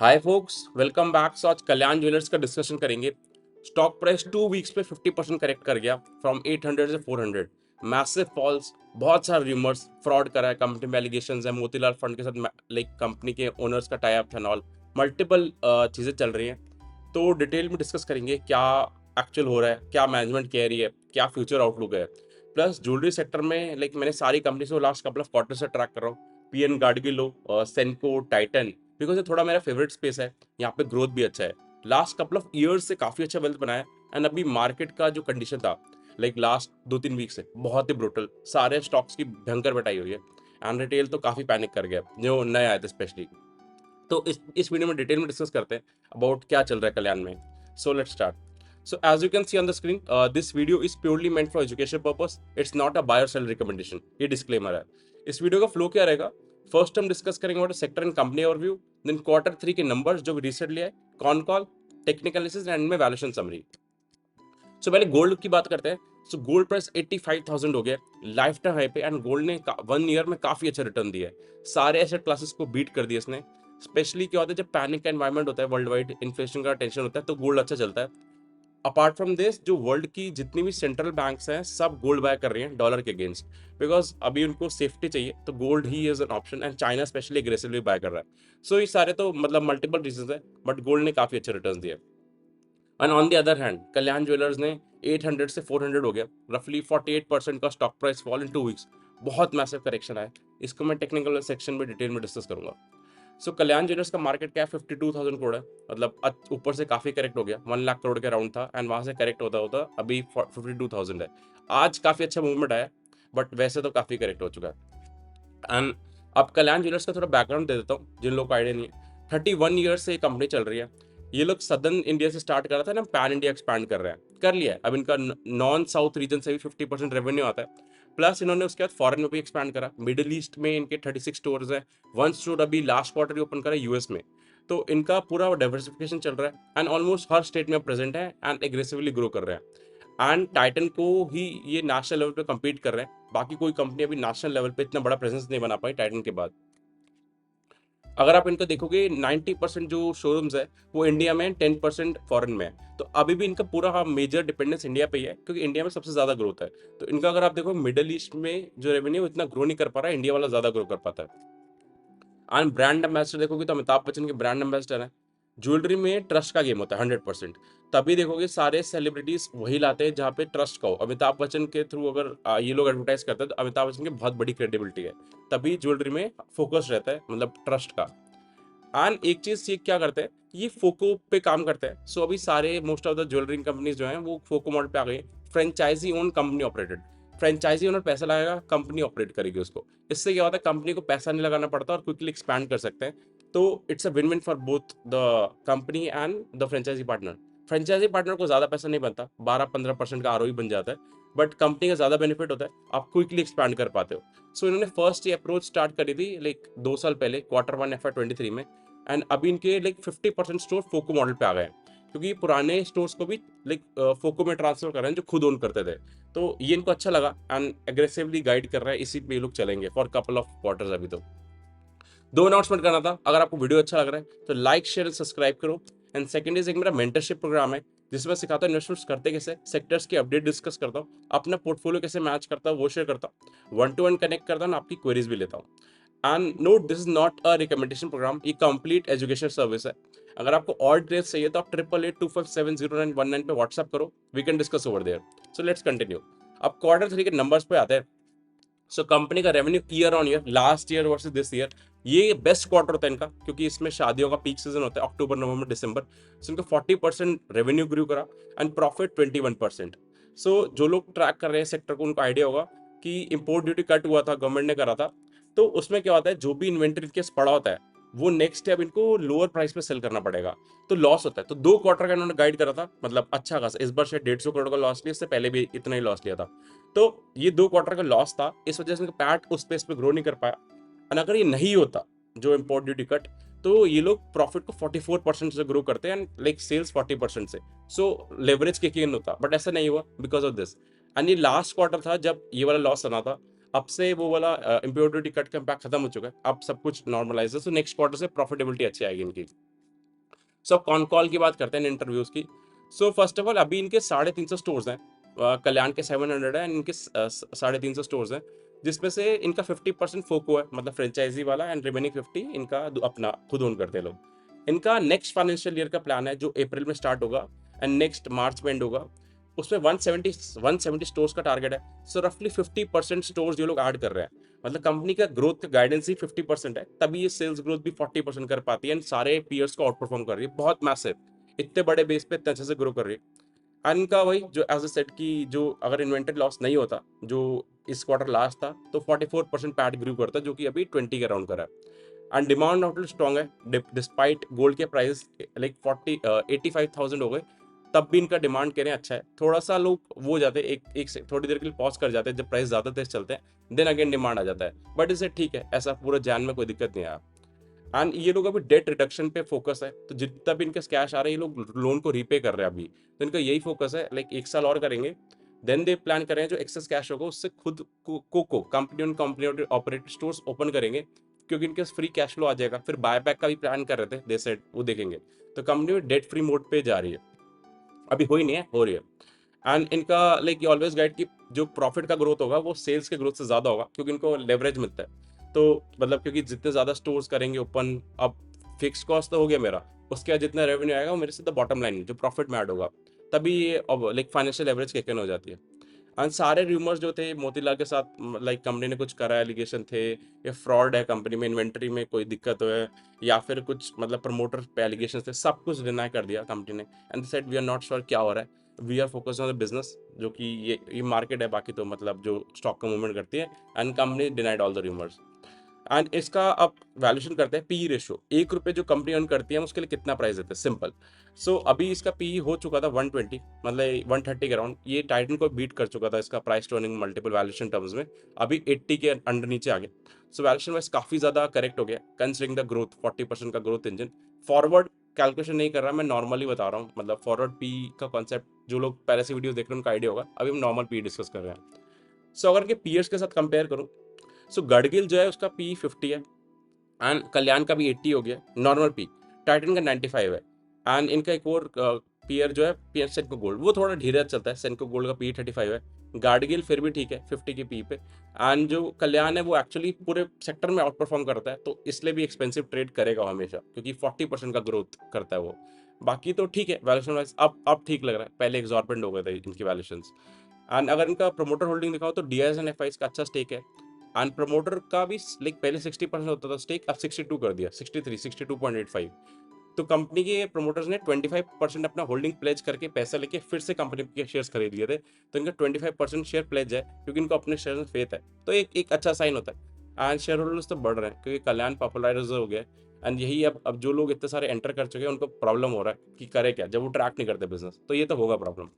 हाय focus, welcome back. सो आज कल्याण jewellers का discussion करेंगे। स्टॉक प्राइस 2 वीक्स पे 50% करेक्ट कर गया फ्रॉम 800 से 400। मैसिव फॉल्स, बहुत सारे रूमर्स, फ्रॉड करा है, कंपनी में एलिगेशंस है, मोतीलाल फंड के साथ लाइक कंपनी के ओनर्स का टाई अप था, ऑल मल्टीपल चीज़ें चल रही हैं। तो डिटेल में डिस्कस करेंगे क्या एक्चुअल हो रहा है, क्या मैनेजमेंट कह रही है, क्या फ्यूचर आउटलुक है। प्लस ज्वेलरी सेक्टर में लाइक मैंने सारी कंपनी को लास्ट कपल ऑफ क्वार्टर से ट्रैक कर रहा हूँ। पीएन गार्डगिल लो, सेंको, टाइटन, बिकॉज ये थोड़ा मेरा फेवरेट स्पेस है। यहाँ पे ग्रोथ भी अच्छा है। लास्ट कपल ऑफ ईयर्स से काफी अच्छा वेल्थ बनाया। एंड अभी मार्केट का जो कंडीशन था लाइक लास्ट 2-3 वीक से बहुत ही ब्रूटल, सारे स्टॉक्स की भयंकर बटाई हुई है। एंड रिटेल तो काफी पैनिक कर गया जो नए आए थे स्पेशली। तो इस वीडियो में डिटेल में डिस्कस करते हैं अबाउट क्या चल रहा है कल्याण में। So let's start. So as you can see on the screen, this video is purely meant for education purpose. It's not a buy or sell recommendation. ये disclaimer है। इस वीडियो का फ्लो क्या रहेगा? फर्स्ट हम डिस्कस करेंगे about sector and company overview, then Q3 के numbers जो रिसेंटली है, con call, technical analysis and में वैल्यूएशन समरी। सो पहले गोल्ड की बात करते हैं। सो गोल्ड प्राइस 85,000 हो गया लाइफ टाइम हाई पे। एंड गोल्ड ने 1 ईयर में काफी अच्छा रिटर्न दिया है, सारे एसेट क्लासेस को बीट कर दिया इसने। स्पेशली क्या होता है जब पैनिक का एनवायरमेंट होता है, वर्ल्ड वाइड इन्फ्लेशन का टेंशन होता है, तो गोल्ड अच्छा चलता है। अपार्ट फ्रॉम दिस, जो वर्ल्ड की जितनी भी सेंट्रल बैंक्स हैं सब गोल्ड बाय कर रही हैं डॉलर के अगेंस्ट, बिकॉज अभी उनको सेफ्टी चाहिए, तो गोल्ड ही is an option. And China specially aggressively buy कर रहा है। सो ये सारे तो मतलब मल्टीपल रीजंस है, बट गोल्ड ने काफी अच्छे रिटर्न दिए। And on the other hand Kalyan Jewellers ने 800 से 400 हो गया, रफली 48% का stock price fall in 2 weeks. बहुत मैसिव करेक्शन आया। इसको मैं टेक्निकल सेक्शन में डिटेल में डिस्कस करूंगा। सो कल्याण ज्वेलर्स का मार्केट कैप 52,000 करोड़ है, मतलब ऊपर से काफी करेक्ट हो गया। 1 लाख करोड़ के अराउंड था एंड वहां से करेक्ट होता होता अभी 52,000 है। आज काफी अच्छा मूवमेंट आया, बट वैसे तो काफी करेक्ट हो चुका है। एंड अब कल्याण ज्वेलर्स का थोड़ा बैकग्राउंड दे देता हूँ जिन लोगों को आइडिया नहीं है। 31 ईयर से ये कंपनी चल रही है। ये लोग सदर्न इंडिया से स्टार्ट करा था ना, पैन इंडिया एक्सपैंड कर रहे हैं, कर लिया है। अब इनका नॉन साउथ रीजन से भी 50% रेवेन्यू आता है। प्लस इन्होंने उसके बाद फॉरेन में भी एक्सपैंड करा। मिडिल ईस्ट में इनके 36 स्टोर्स है। 1 स्टोर अभी लास्ट क्वार्टर ही ओपन करा यूएस में। तो इनका पूरा डाइवर्सिफिकेशन चल रहा है एंड ऑलमोस्ट हर स्टेट में प्रेजेंट है एंड एग्रेसिवली ग्रो कर रहे हैं। एंड टाइटन को ही ये नेशनल लेवल पे compete कर रहे हैं। बाकी कोई कंपनी अभी नेशनल लेवल पे इतना बड़ा प्रेजेंस नहीं बना पाई टाइटन के बाद। अगर आप इनको देखोगे 90% जो शोरूम्स है वो इंडिया में, 10% फॉरेन में है। तो अभी भी इनका पूरा मेजर डिपेंडेंस इंडिया पे ही है, क्योंकि इंडिया में सबसे ज्यादा ग्रोथ है। तो इनका अगर आप देखो मिडिल ईस्ट में जो रेवेन्यू इतना ग्रो नहीं कर पा रहा है, इंडिया वाला ज्यादा ग्रो कर पाता है। एंड ब्रांड एम्बेसडर देखोगे तो अमिताभ बच्चन के ब्रांड एम्बेसडर है। ज्वेलरी में ट्रस्ट का गेम होता है 100%। तभी देखोगे सारे सेलिब्रिटीज वही लाते हैं जहाँ पे ट्रस्ट का हो। अमिताभ बच्चन के थ्रू अगर ये लोग एडवर्टाइज करते हैं तो अमिताभ बच्चन की बहुत बड़ी क्रेडिबिलिटी है। तभी ज्वेलरी में फोकस रहता है, मतलब ट्रस्ट का। एंड एक चीज ये क्या करते हैं, ये फोको पे काम करते हैं। सो अभी सारे most of the jewellery companies जो हैं वो फोको मॉडल पे आ गई। Franchisee own, company operated. Franchisee owner पैसा लगाएगा, कंपनी ऑपरेट करेगी उसको। इससे क्या होता है, कंपनी को पैसा नहीं लगाना पड़ता और क्विकली एक्सपैंड कर सकते हैं। तो it's a win win for both the company and the franchise partner. Franchise partner को ज्यादा पैसा नहीं बनता, 12-15% का आरओई बन जाता है, बट कंपनी का ज्यादा बेनिफिट होता है, आप क्विकली एक्सपैंड कर पाते हो। सो इन्होंने फर्स्ट ये अप्रोच स्टार्ट करी थी लाइक 2 साल पहले, Q1 FY23 में। एंड अभी इनके लाइक 50% स्टोर फोको मॉडल पे आ गए हैं, क्योंकि पुराने स्टोर्स को भी लाइक फोको में ट्रांसफर कर रहे हैं जो खुद ओन करते थे। तो ये इनको अच्छा लगा एंड एग्रेसिवली गाइड कर रहा है, इसी पे ये लोग चलेंगे फॉर कपल ऑफ क्वार्टर्स। अभी तो दो अनाउंसमेंट करना था। अगर आपको वीडियो अच्छा लग रहा है तो लाइक, शेयर एंड सब्सक्राइब करो। एंड सेकंड इज एक मेरा मेंटरशिप प्रोग्राम है जिसमें सिखाता हूँ इन्वेस्टमेंट्स करते कैसे, सेक्टर्स की अपडेट डिस्कस करता हूँ, अपना पोर्टफोलियो कैसे मैच करता हूँ वो शेयर करता हूँ, 1-to-1 कनेक्ट करता हूँ, आपकी क्वेरीज भी लेता हूँ। And note, this is not a recommendation program, ये कंप्लीट एजुकेशन सर्विस है। अगर आपको और डिटेल्स चाहिए तो आप 8882570919 पे व्हाट्सएप करो, we can discuss over there. So let's continue. अब Q3 के नंबर्स पे आते हैं। सो कंपनी का revenue year on year, last year versus this year, ये बेस्ट क्वार्टर होता है इनका, क्योंकि इसमें शादियों का पीक सीजन होता है, अक्टूबर, नवंबर, दिसंबर। सो इनका 40% रेवेन्यू ग्रू करा एंड प्रॉफिट 21%। सो जो लोग ट्रैक कर रहे हैं सेक्टर को, उनको आइडिया होगा कि इंपोर्ट ड्यूटी कट हुआ था, गवर्नमेंट ने करा था। तो उसमें क्या होता है, जो भी इन्वेंट्री इनके पड़ा होता है वो नेक्स्ट है अब इनको लोअर प्राइस पे सेल करना पड़ेगा, तो लॉस होता है। तो 2 क्वार्टर का इन्होंने गाइड करा था, मतलब अच्छा खासा। इस बार शायद 150 करोड़ का लॉस लिया, इससे पहले भी इतना ही लॉस लिया था। तो ये 2 क्वार्टर का लॉस था, इस वजह से इनका पैट उस पेस पे ग्रो नहीं कर पाया। और अगर ये नहीं होता जो इम्पोर्ट ड्यूटी कट, तो ये लोग प्रॉफिट को 44% से ग्रो करते हैं एंड लाइक सेल्स 40% से। सो लेवरेज के गेन होता, बट ऐसा नहीं हुआ बिकॉज ऑफ दिस। एंड ये लास्ट क्वार्टर था जब ये वाला लॉस आना था। अब से वो वाला इम्पोर्ट ड्यूटी कट का इम्पैक्ट खत्म हो चुका है, अब सब कुछ नॉर्मलाइज है। सो नेक्स्ट क्वार्टर से प्रॉफिटेबिलिटी अच्छी आएगी इनकी। सो कॉन कॉल की बात करते हैं इंटरव्यूज की। सो फर्स्ट ऑफ ऑल अभी इनके 350 स्टोर्स हैं, कल्याण के 700 है, इनके 350 स्टोर्स हैं, जिसमें से इनका 50% फोको है, मतलब फ्रेंचाइजी वाला, एंड रिमेनिंग 50 इनका अपना खुद ओन करते हैं लोग। इनका नेक्स्ट फाइनेंशियल ईयर का प्लान है जो अप्रैल में स्टार्ट होगा एंड नेक्स्ट मार्च में एंड होगा। उसमें 170 स्टोर्स का टारगेट है। सो रफली 50% स्टोर्स ये लोग ऐड कर रहे हैं। मतलब कंपनी का ग्रोथ का गाइडेंस ही 50% है, तभी ये सेल्स ग्रोथ भी 40% कर पाती है एंड सारे पीयर्स को आउट परफॉर्म कर रही है। बहुत मैसिव, इतने बड़े बेस पे इतने अच्छे से ग्रो कर रही है। एंड इनका वही जो एज अ सेट की जो अगर इन्वेंटरी लॉस नहीं होता जो इस क्वार्टर लास्ट था, तो 44% पैट ग्रू करता, जो कि अभी 20 के अराउंड करा है। एंड डिमांड आउटलुक स्ट्रॉन्ग है, डिस्पाइट गोल्ड के प्राइस लाइक 85,000 हो गए, तब भी इनका डिमांड कह रहे हैं अच्छा है। थोड़ा सा लोग वो हो जाते हैं, एक से थोड़ी देर के लिए पॉज कर जाते हैं जब प्राइस ज़्यादा तेज चलते हैं, देन अगेन डिमांड आ जाता है। बट इसे ठीक है, ऐसा पूरा जैन में कोई दिक्कत नहीं आया। एंड ये लोग अभी डेट रिडक्शन पे फोकस है, तो जितना भी इनका कैश आ रहा है ये लोग लोन को रीपे कर रहे हैं अभी, तो इनका यही फोकस है, लाइक 1 साल और करेंगे, देन दे प्लान कर रहे हैं जो एक्सेस कैश होगा उससे खुद को कंपनी ऑपरेटेड स्टोर्स ओपन करेंगे, क्योंकि इनके फ्री कैश फ्लो आ जाएगा। फिर बायबैक का भी प्लान कर रहे थे, दे सेड वो देखेंगे। तो कंपनी में डेट फ्री मोड पे जा रही है, अभी हुई नहीं है, हो रही है। एंड इनका लाइक ये ऑलवेज गाइड की जो प्रॉफिट का ग्रोथ होगा वो सेल्स के ग्रोथ से ज़्यादा होगा, क्योंकि इनको लेवरेज मिलता है। तो मतलब क्योंकि जितने ज़्यादा स्टोर्स करेंगे ओपन, अब फिक्स कॉस्ट तो हो गया मेरा, उसके बाद जितना रेवेन्यू आएगा वो मेरे से द बॉटम लाइन जो प्रॉफिट में ऐड होगा, तभी ये अब like financial leverage kick in हो जाती है। एंड सारे र्यूमर्स जो थे मोतीलाल के साथ, लाइक कंपनी ने कुछ करा, एलिगेशन थे, ये फ्रॉड है, कंपनी में इन्वेंट्री में कोई दिक्कत है, या फिर कुछ मतलब प्रमोटर पे एलिगेशन थे, सब कुछ डिनाई कर दिया कंपनी ने। And said we are not sure क्या हो रहा है, we are focus on the business, जो कि ये मार्केट है, बाकी तो मतलब जो स्टॉक का मूवमेंट करती है। And company denied all the rumours. And इसका अब वैल्यूएशन करते हैं, पीई रेशियो, 1 रुपये जो कंपनी अर्न करती है हम उसके लिए कितना प्राइस देते हैं, सिंपल। सो अभी इसका पीई हो चुका था 120, मतलब 130 के अराउंड, ये टाइटन को बीट कर चुका था इसका price to earning multiple valuation terms में, अभी 80 के अंडर नीचे आ गया। सो वैल्यूएशन वाइज काफ़ी ज़्यादा करेक्ट हो गया, कंसिडरिंग द ग्रोथ, 40% का ग्रोथ इंजन। फॉरवर्ड कैलकुलेशन नहीं कर रहा, मैं नॉर्मली बता रहा हूँ, मतलब फॉरवर्ड पी का कॉन्सेप्ट जो लोग पहले से वीडियो देख रहे हैं उनका आइडिया होगा, अभी हम नॉर्मल पी डिस्कस कर रहे हैं। सो अगर के पीयर्स के साथ कंपेयर करूँ, सो गडगिल जो है उसका पी 50 है, एंड कल्याण का भी 80 हो गया नॉर्मल पी, टाइटन का 95 है। एंड इनका एक और पीयर जो है पीयर सेनको गोल्ड, वो थोड़ा धीरे चलता है, सेनको गोल्ड का पी 35 है। गार्डगिल फिर भी ठीक है 50 की पी पे। एंड जो कल्याण है वो एक्चुअली पूरे सेक्टर में आउट परफॉर्म करता है, तो इसलिए भी एक्सपेंसिव ट्रेड करेगा हमेशा, क्योंकि 40% का ग्रोथ करता है वो। बाकी तो ठीक है वैल्यूशन वाइज, अब ठीक लग रहा है, पहले एग्जॉर्बेंट हो गए थे इनकी वैल्यूशन। एंड अगर इनका प्रमोटर होल्डिंग दिखाओ तो डीआईएस एंड एफआईएस का अच्छा स्टेक है। एंड प्रमोटर का भी लाइक पहले 60% होता था स्टेक, अब 62 कर दिया, 63, 62.85। तो कंपनी के प्रमोटर्स ने 25% अपना होल्डिंग प्लेज करके पैसा लेके फिर से कंपनी के शेयर्स खरीद लिए थे, तो इनका 25% शेयर प्लेज है, क्योंकि इनको अपने शेयर में फेथ है, तो एक अच्छा साइन होता है। एंड शेयर होल्डर्स तो बढ़ रहे हैं, क्योंकि कल्याण पॉपुलराइज हो गया। एंड यही अब जो लोग इतने सारे एंटर कर चुके हैं उनको प्रॉब्लम हो रहा है कि करे क्या जब वो ट्रैक नहीं करते बिजनेस, तो ये तो होगा प्रॉब्लम।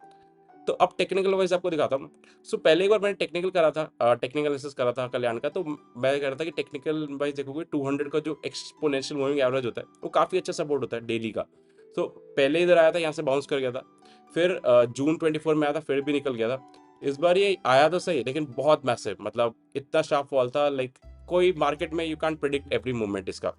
तो अब टेक्निकल वाइज आपको दिखाता हूँ। सो पहले एक बार मैंने टेक्निकल करा था, टेक्निकल एनालिसिस करा था कल्याण का, तो मैं कह रहा था कि टेक्निकल वाइज देखोगे 200 का जो एक्सपोनेंशियल मूविंग एवरेज होता है वो काफ़ी अच्छा सपोर्ट होता है डेली का। तो पहले इधर आया था, यहाँ से बाउंस कर गया था, फिर जून 24 में आया था, फिर भी निकल गया था। इस बार ये आया तो सही, लेकिन बहुत मैसिव, मतलब इतना शार्प फॉल था, लाइक कोई मार्केट में you can't predict every movement इसका,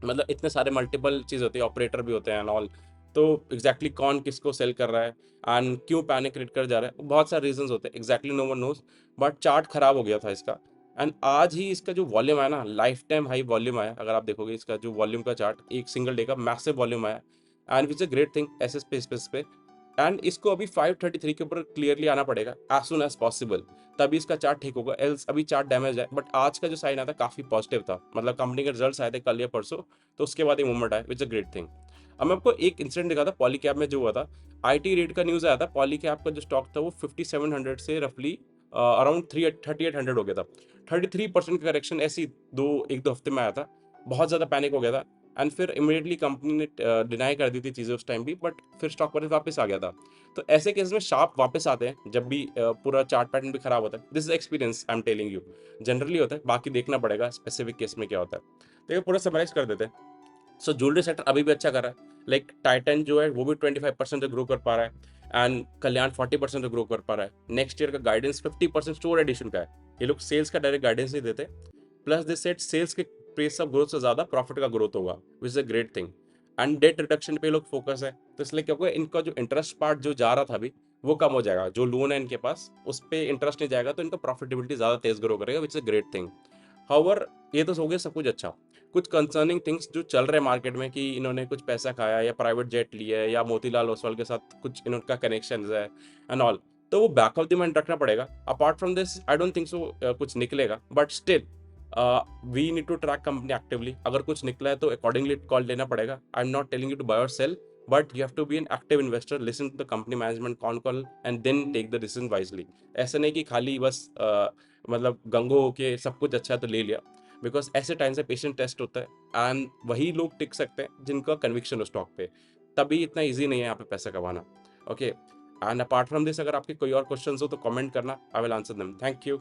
मतलब इतने सारे मल्टीपल चीज़ होती है, ऑपरेटर भी होते हैं एंड ऑल, तो एग्जैक्टली कौन किसको सेल कर रहा है एंड क्यों पैनिक क्रिएट कर जा रहा है, बहुत सारे रीजंस होते हैं, exactly no one knows. But chart खराब हो गया था इसका। एंड आज ही इसका जो वॉल्यूम आया ना, लाइफ टाइम हाई वॉल्यूम आया, अगर आप देखोगे इसका जो वॉल्यूम का चार्ट, एक सिंगल डे का मैसिव वॉल्यूम आया, and which a great thing ऐसे स्पेस पे। एंड इसको अभी 533 के ऊपर क्लियरली आना पड़ेगा एज सुन एज पॉसिबल, तभी इसका चार्ट ठीक होगा, एल्स अभी चार्ट डैमेज है। बट आज का जो साइन आया था काफी पॉजिटिव था, मतलब कंपनी के रिजल्ट्स आए थे कल या परसों, तो उसके बाद ये मूवमेंट आया, विच अ ग्रेट थिंग। अब मैं आपको एक इंसिडेंट दिखा था पॉलीकैब में जो हुआ था, आईटी रेट का न्यूज आया था, पॉलीकैब का जो स्टॉक था वो 5700 से रफली अराउंड 3800 हो गया था। 33% का करेक्शन ऐसी एक दो हफ्ते में आया था, बहुत ज़्यादा पैनिक हो गया था। एंड फिर इमीडिएटली कंपनी ने डिनाई कर दी थी चीज़ें उस टाइम भी, बट फिर स्टॉक प्राइस वापस आ गया था। तो ऐसे केस में शार्प वापस आते हैं जब भी पूरा चार्ट पैटर्न भी खराब होता है, this is experience I am telling you, generally होता है, बाकी देखना पड़ेगा स्पेसिफिक केस में क्या होता है। तो ये पूरा समराइज कर देते हैं। सो ज्वेलरी सेक्टर अभी भी अच्छा कर रहा है, लाइक टाइटन जो है वो भी 25% से ग्रो कर पा रहा है, एंड कल्याण 40% से ग्रो कर पा रहा है। नेक्स्ट ईयर का गाइडेंस 50% स्टोर एडिशन का है, ये लोग सेल्स का डायरेक्ट गाइडेंस नहीं देते, प्लस दिस सेट सेल्स के पेस ऑफ ग्रोथ से ज़्यादा प्रॉफिट का ग्रोथ होगा, which is a great thing. And date reduction पे लोग फोकस है, तो इसलिए क्या होगा, इनका जो इंटरेस्ट पार्ट जो जा रहा था अभी वो कम हो जाएगा, जो लोन है इनके पास उस पे इंटरेस्ट नहीं जाएगा, तो इनका प्रॉफिटेबिलिटी ज़्यादा तेज ग्रो करेगा, which is a great thing. However ये तो हो गया सब कुछ अच्छा। कुछ कंसर्निंग थिंग्स जो चल रहे हैं मार्केट में कि इन्होंने कुछ पैसा खाया या प्राइवेट जेट लिया है या मोतीलाल ओसवाल के साथ कुछ इनका कनेक्शन है एंड ऑल, तो वो बैक ऑफ द माइंड रखना पड़ेगा। Apart from this I don't think so कुछ निकलेगा, but still we need to track company actively. अगर कुछ निकला है तो अकॉर्डिंगली कॉल लेना पड़ेगा। I am not telling you to buy और sell, but you have to be an active investor, listen to the company management con call and then take the decision wisely. ऐसा नहीं कि खाली बस मतलब गंगो होके सब कुछ अच्छा है तो ले लिया, बिकॉज ऐसे टाइम से पेशेंट टेस्ट होता है एंड वही लोग टिक सकते हैं जिनका कन्विक्शन हो स्टॉक पे। तभी इतना ईजी नहीं है यहाँ पे पैसा कमाना। Okay, and apart from this अगर आपके कोई और क्वेश्चन हो तो कमेंट करना, I will answer them. Thank you.